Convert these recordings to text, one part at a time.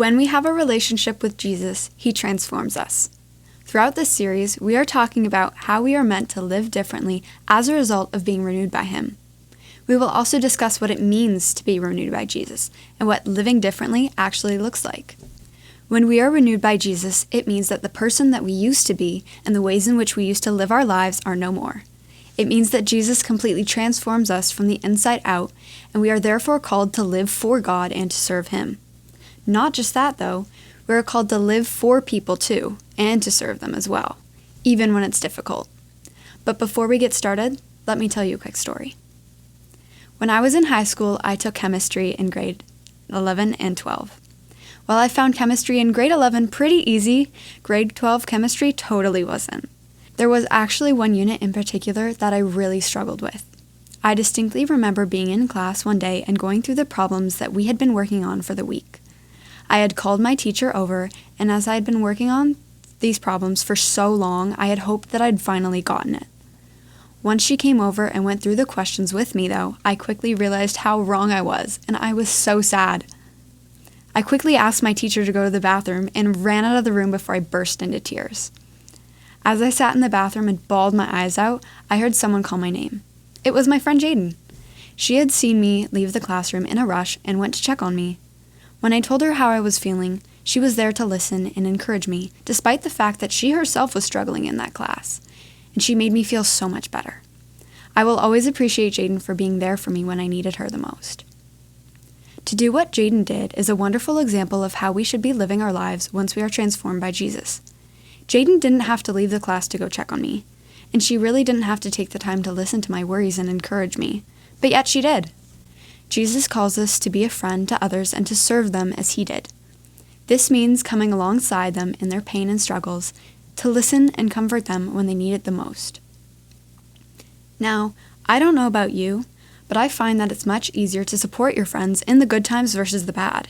When we have a relationship with Jesus, he transforms us. Throughout this series, we are talking about how we are meant to live differently as a result of being renewed by him. We will also discuss what it means to be renewed by Jesus and what living differently actually looks like. When we are renewed by Jesus, it means that the person that we used to be and the ways in which we used to live our lives are no more. It means that Jesus completely transforms us from the inside out, and we are therefore called to live for God and to serve him. Not just that, though, we are called to live for people too, and to serve them as well, even when it's difficult. But before we get started, let me tell you a quick story. When I was in high school, I took chemistry in grade 11 and 12. While I found chemistry in grade 11 pretty easy, grade 12 chemistry totally wasn't. There was actually one unit in particular that I really struggled with. I distinctly remember being in class one day and going through the problems that we had been working on for the week. I had called my teacher over, and as I had been working on these problems for so long, I had hoped that I'd finally gotten it. Once she came over and went through the questions with me, though, I quickly realized how wrong I was, and I was so sad. I quickly asked my teacher to go to the bathroom and ran out of the room before I burst into tears. As I sat in the bathroom and bawled my eyes out, I heard someone call my name. It was my friend Jaden. She had seen me leave the classroom in a rush and went to check on me. When I told her how I was feeling, she was there to listen and encourage me, despite the fact that she herself was struggling in that class, and she made me feel so much better. I will always appreciate Jaden for being there for me when I needed her the most. To do what Jaden did is a wonderful example of how we should be living our lives once we are transformed by Jesus. Jaden didn't have to leave the class to go check on me, and she really didn't have to take the time to listen to my worries and encourage me, but yet she did. Jesus calls us to be a friend to others and to serve them as he did. This means coming alongside them in their pain and struggles, to listen and comfort them when they need it the most. Now, I don't know about you, but I find that it's much easier to support your friends in the good times versus the bad.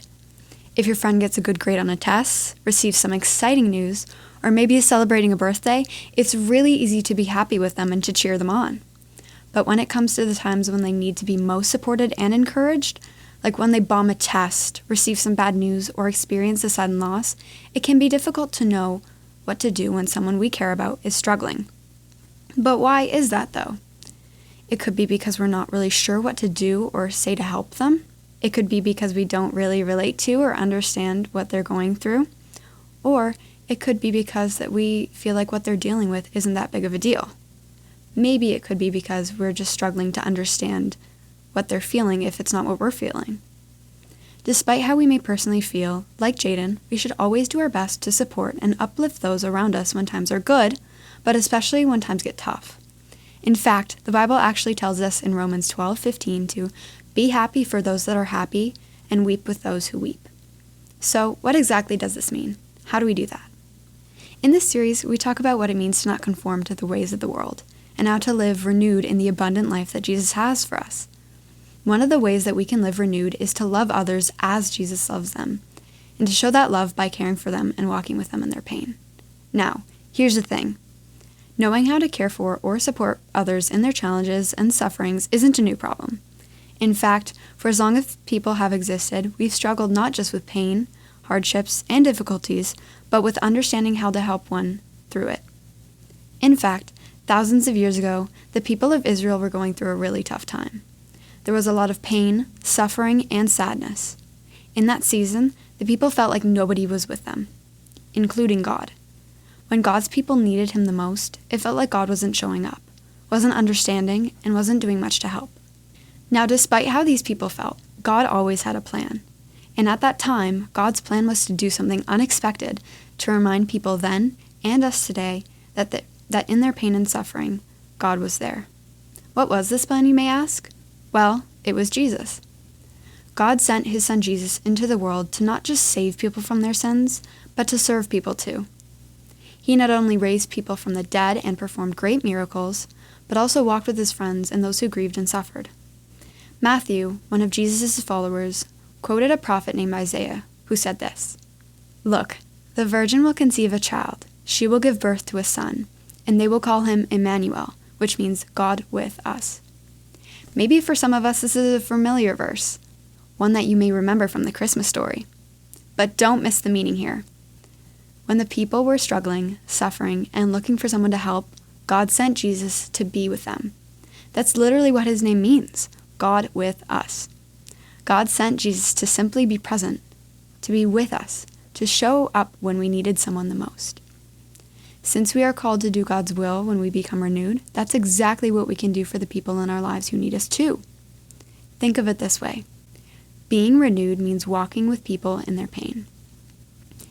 If your friend gets a good grade on a test, receives some exciting news, or maybe is celebrating a birthday, it's really easy to be happy with them and to cheer them on. But when it comes to the times when they need to be most supported and encouraged, like when they bomb a test, receive some bad news, or experience a sudden loss, it can be difficult to know what to do when someone we care about is struggling. But why is that, though? It could be because we're not really sure what to do or say to help them. It could be because we don't really relate to or understand what they're going through. Or it could be because that we feel like what they're dealing with isn't that big of a deal. Maybe it could be because we're just struggling to understand what they're feeling if it's not what we're feeling. Despite how we may personally feel, like Jaden, we should always do our best to support and uplift those around us when times are good, but especially when times get tough. In fact, the Bible actually tells us in Romans 12:15 to be happy for those that are happy and weep with those who weep. So, what exactly does this mean? How do we do that? In this series, we talk about what it means to not conform to the ways of the world, and how to live renewed in the abundant life that Jesus has for us. One of the ways that we can live renewed is to love others as Jesus loves them, and to show that love by caring for them and walking with them in their pain. Now, here's the thing. Knowing how to care for or support others in their challenges and sufferings isn't a new problem. In fact, for as long as people have existed, we've struggled not just with pain, hardships, and difficulties, but with understanding how to help one through it. In fact, thousands of years ago, the people of Israel were going through a really tough time. There was a lot of pain, suffering, and sadness. In that season, the people felt like nobody was with them, including God. When God's people needed him the most, it felt like God wasn't showing up, wasn't understanding, and wasn't doing much to help. Now, despite how these people felt, God always had a plan. And at that time, God's plan was to do something unexpected to remind people then, and us today, that in their pain and suffering, God was there. What was this plan, you may ask? Well, it was Jesus. God sent his son Jesus into the world to not just save people from their sins, but to serve people too. He not only raised people from the dead and performed great miracles, but also walked with his friends and those who grieved and suffered. Matthew, one of Jesus' followers, quoted a prophet named Isaiah, who said this, "Look, the virgin will conceive a child. She will give birth to a son, and they will call him Emmanuel, which means God with us." Maybe for some of us this is a familiar verse, one that you may remember from the Christmas story. But don't miss the meaning here. When the people were struggling, suffering, and looking for someone to help, God sent Jesus to be with them. That's literally what his name means, God with us. God sent Jesus to simply be present, to be with us, to show up when we needed someone the most. Since we are called to do God's will when we become renewed, that's exactly what we can do for the people in our lives who need us too. Think of it this way. Being renewed means walking with people in their pain.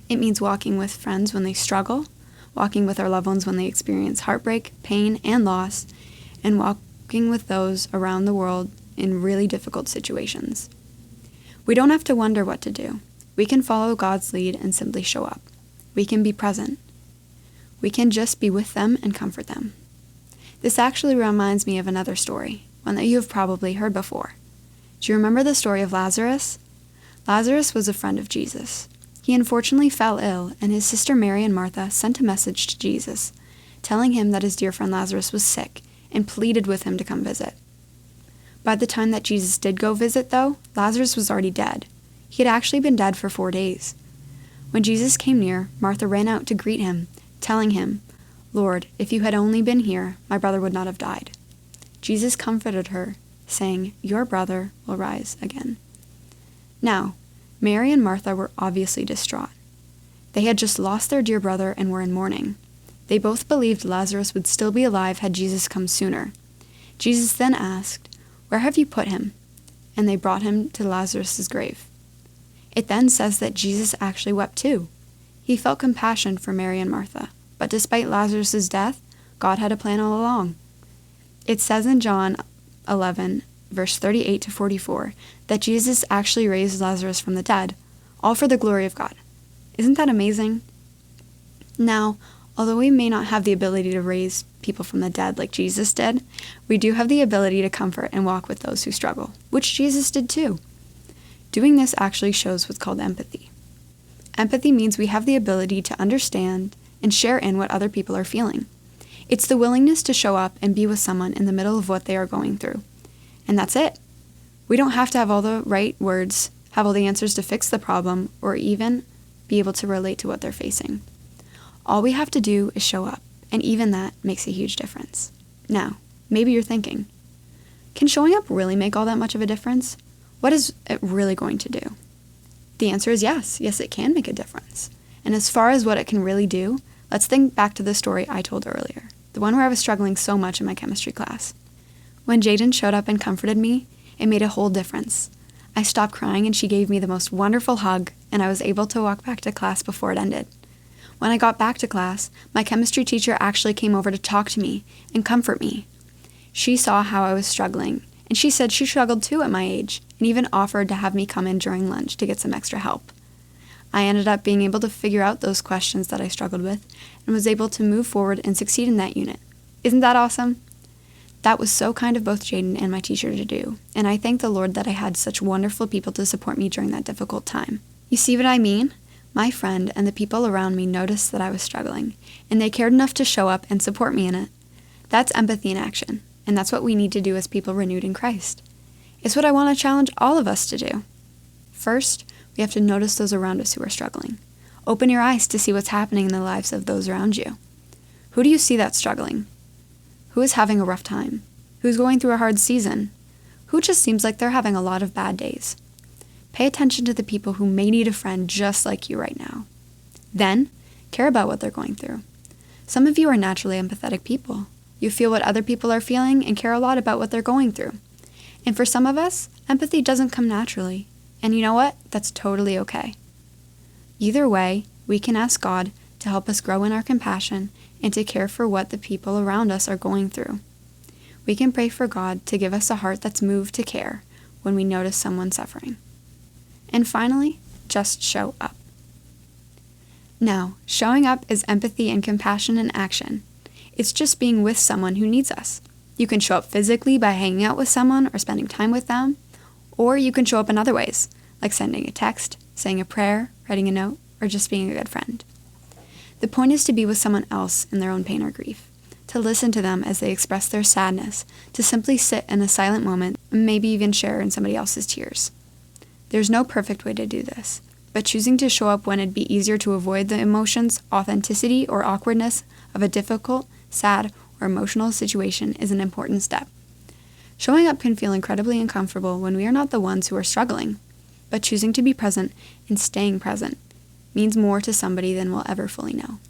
It means walking with friends when they struggle, walking with our loved ones when they experience heartbreak, pain, and loss, and walking with those around the world in really difficult situations. We don't have to wonder what to do. We can follow God's lead and simply show up. We can be present. We can just be with them and comfort them. This actually reminds me of another story, one that you have probably heard before. Do you remember the story of Lazarus? Lazarus was a friend of Jesus. He unfortunately fell ill, and his sister Mary and Martha sent a message to Jesus, telling him that his dear friend Lazarus was sick, and pleaded with him to come visit. By the time that Jesus did go visit, though, Lazarus was already dead. He had actually been dead for 4 days. When Jesus came near, Martha ran out to greet him, telling him, "Lord, if you had only been here, my brother would not have died." Jesus comforted her, saying, "Your brother will rise again." Now, Mary and Martha were obviously distraught. They had just lost their dear brother and were in mourning. They both believed Lazarus would still be alive had Jesus come sooner. Jesus then asked, "Where have you put him?" And they brought him to Lazarus' grave. It then says that Jesus actually wept too. He felt compassion for Mary and Martha, but despite Lazarus' death, God had a plan all along. It says in John 11, verse 38 to 44, that Jesus actually raised Lazarus from the dead, all for the glory of God. Isn't that amazing? Now, although we may not have the ability to raise people from the dead like Jesus did, we do have the ability to comfort and walk with those who struggle, which Jesus did too. Doing this actually shows what's called empathy. Empathy means we have the ability to understand and share in what other people are feeling. It's the willingness to show up and be with someone in the middle of what they are going through. And that's it. We don't have to have all the right words, have all the answers to fix the problem, or even be able to relate to what they're facing. All we have to do is show up, and even that makes a huge difference. Now, maybe you're thinking, can showing up really make all that much of a difference? What is it really going to do? The answer is yes. Yes, it can make a difference. And as far as what it can really do, let's think back to the story I told earlier, the one where I was struggling so much in my chemistry class. When Jaden showed up and comforted me, it made a whole difference. I stopped crying and she gave me the most wonderful hug, and I was able to walk back to class before it ended. When I got back to class, my chemistry teacher actually came over to talk to me and comfort me. She saw how I was struggling, and she said she struggled too at my age, and even offered to have me come in during lunch to get some extra help. I ended up being able to figure out those questions that I struggled with, and was able to move forward and succeed in that unit. Isn't that awesome? That was so kind of both Jaden and my teacher to do, and I thank the Lord that I had such wonderful people to support me during that difficult time. You see what I mean? My friend and the people around me noticed that I was struggling, and they cared enough to show up and support me in it. That's empathy in action, and that's what we need to do as people renewed in Christ. It's what I want to challenge all of us to do. First, we have to notice those around us who are struggling. Open your eyes to see what's happening in the lives of those around you. Who do you see that's struggling? Who is having a rough time? Who's going through a hard season? Who just seems like they're having a lot of bad days? Pay attention to the people who may need a friend just like you right now. Then, care about what they're going through. Some of you are naturally empathetic people. You feel what other people are feeling and care a lot about what they're going through. And for some of us, empathy doesn't come naturally. And you know what? That's totally okay. Either way, we can ask God to help us grow in our compassion and to care for what the people around us are going through. We can pray for God to give us a heart that's moved to care when we notice someone suffering. And finally, just show up. Now, showing up is empathy and compassion in action. It's just being with someone who needs us. You can show up physically by hanging out with someone or spending time with them, or you can show up in other ways, like sending a text, saying a prayer, writing a note, or just being a good friend. The point is to be with someone else in their own pain or grief, to listen to them as they express their sadness, to simply sit in a silent moment, and maybe even share in somebody else's tears. There's no perfect way to do this, but but choosing to show up when it'd be easier to avoid the emotions, authenticity, or awkwardness of a difficult, sad, or emotional situation is an important step. Showing up can feel incredibly uncomfortable when we are not the ones who are struggling, but choosing to be present and staying present means more to somebody than we'll ever fully know.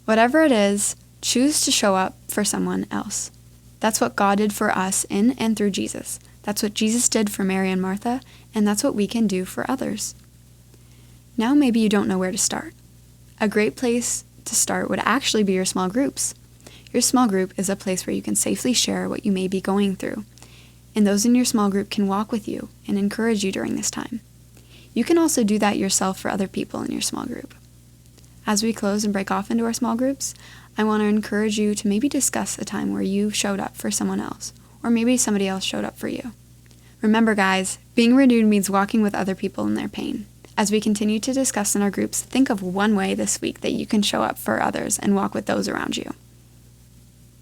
Whatever it is, choose to show up for someone else. That's what God did for us in and through Jesus. That's what Jesus did for Mary and Martha, and that's what we can do for others. Now maybe you don't know where to start. A great place to start would actually be your small groups. Your small group is a place where you can safely share what you may be going through, and those in your small group can walk with you and encourage you during this time. You can also do that yourself for other people in your small group. As we close and break off into our small groups, I want to encourage you to maybe discuss a time where you showed up for someone else, or maybe somebody else showed up for you. Remember, guys, being renewed means walking with other people in their pain. As we continue to discuss in our groups, think of one way this week that you can show up for others and walk with those around you.